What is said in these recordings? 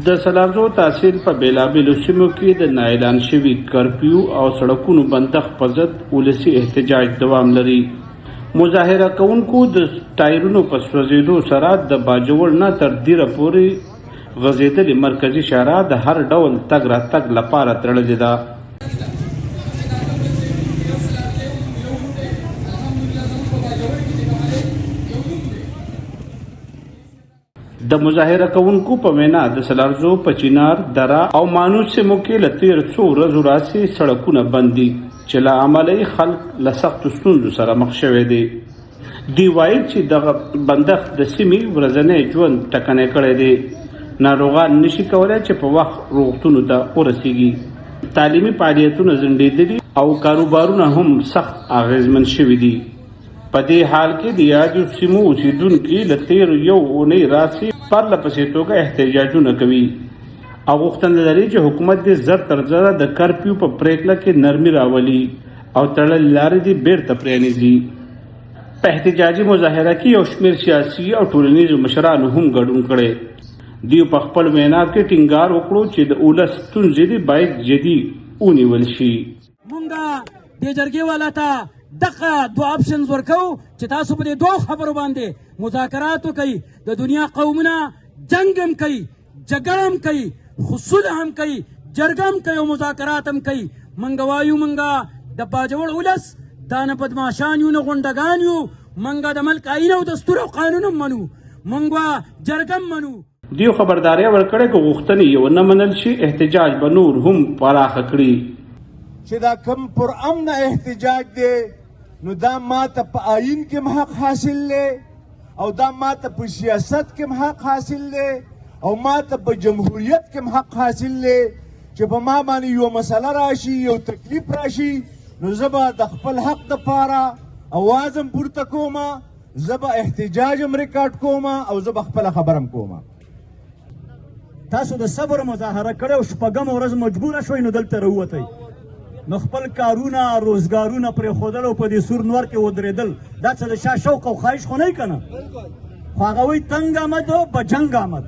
د سلارزو تحصیل په بیلابیلو سیمو کې د نااعلان شوي کرفیو او سړکونو بندښت په ضد ولسي احتجاج دوام لري. مظاهره کوونکو د ټایرونو په سوځېدو سره د باجوړ نه تر دیره پورې غځېدلې مرکزي شارع د هر ډول تګ راتګ لپاره تړلې ده. د مظاهره کوونکو په وینا د سلارزو په چینار دره او مانوس سیمو کې له تېر څو ورځو راهیسې سړکونه بند دي چې له امله یې خلک له سختو ستونزو سره مخ شوي دي. دوی وایي چې دغه بندښت د سیمې ورځنی ژوند ټکنی کړی دی. ناروغان نشي کولی چې په وخت روغتونو ته ورسیږي. تعلیمي فعالیتونه ځنډېدلي او کاروبارونه هم سخت اغېزمن شوي دي. په دې حال کې د یادو سیمو اوسیدونکي له تېرو یو اونۍ راهیسې پرله پسې توګه احتجاجونه کوي او غوښتنه لري چې حکومت دې زر تر زره د کرفیو په پریکړه کې نرمي راولي او تړلې لارې دې بیرته پرانیزي. په احتجاجي مظاهره کې یو شمېر سیاسي او ټولنیزو مشرانو هم ګډون کړی. دوی په خپل وینا کې ټینګار وکړو چې د ولس ستونزې دې باید جدي ونیول شي. مونږ دې جرګې والا ته دغه دوه آپشنز ورکو چې تاسو په دې دوه خبرو باندې مذاکرات وکړئ. د دنیا قومونه جنګ هم کوي، جګړه هم کوي، خو صلح هم کوي، جرګه هم کوي او مذاکرات هم کوي. منګه وایو منګه د باجوړ ولس دا نه بدماشان یو نه غونډګان یو. منګه د ملک آیین او دستور او قانون هم منو، منګه جرګه هم منو. دیو خبرداري ورکړې که غوښتنې یو نه منل شي احتجاج به نور هم پراخه کړي. چې دا کم پر امن احتجاج دی نو دا ماته په آیین کې حق حاصل دی او دا ماته په سیاست کې حق حاصل دی او ماته په جمهوریت کې حق حاصل دی چې په ما باندې یو مسله راشي، یو تکلیف راشي، نو زه به د خپل حق دپاره اواز هم پورته کوم، زه به احتجاج هم ریکارډ کوم او زه به خپله خبره هم کوم. تاسو د صبر مظاهره کړې او شپږمه ورځ مجبوره شوئ نو دلته راووتئ، نو خپل کارونه روزګارونه پرېښودل او په دې سور نور کې ودرېدل دا څه د شا شوق او خواهش خو نه یې که نه؟ خو هغه وایي تنګ آمد او په جنګ آمد.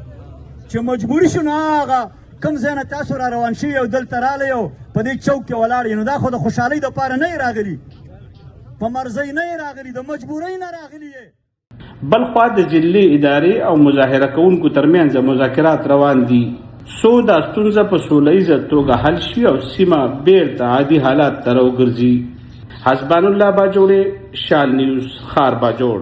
چې مجبوري شو نو هغه کوم ځای نه تاسو را روان شوي او دلته رالی او په دې چوک کې ولاړ یې، نو دا خو د خوشحالۍ دپاره نه یې راغلي، په مرضۍ نه یې راغلي، د مجبورۍ نه راغلي یې. بل خوا د ضلعي ادارې او مظاهره کوونکو ترمنځ مذاکرات روان دي څو دا ستونزه په سوله ییزه توګه حل شي او سیمه بیرته عادي حالات ته راوګرځي. حسبان الله باجوړی، شال نیوز، خار باجوړ.